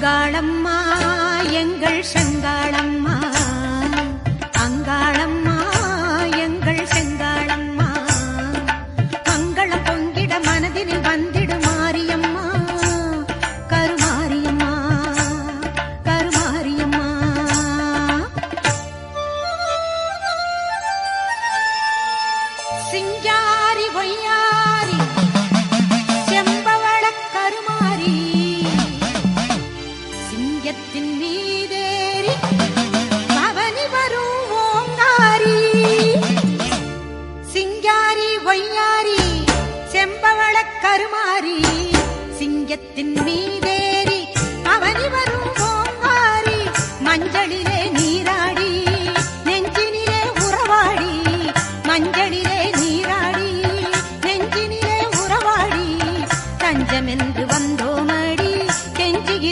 அங்காளம்மா எங்கள் செங்காளம்மா, அங்காளம்மா எங்கள் செங்காளம்மா, மங்களம் பொங்கிட மனதினில் வந்திடு மாரியம்மா, கருமாரியம்மா கருமாரியம்மா. சிங்காரி ஒய்யாரி செம்பவள கருமாரி, சிங்கத்தின் மீதேறி பவனி வரும் ஓங்காரி. சிங்காரி ஒய்யாரி செம்பவள கருமாரி, சிங்கத்தின் மீது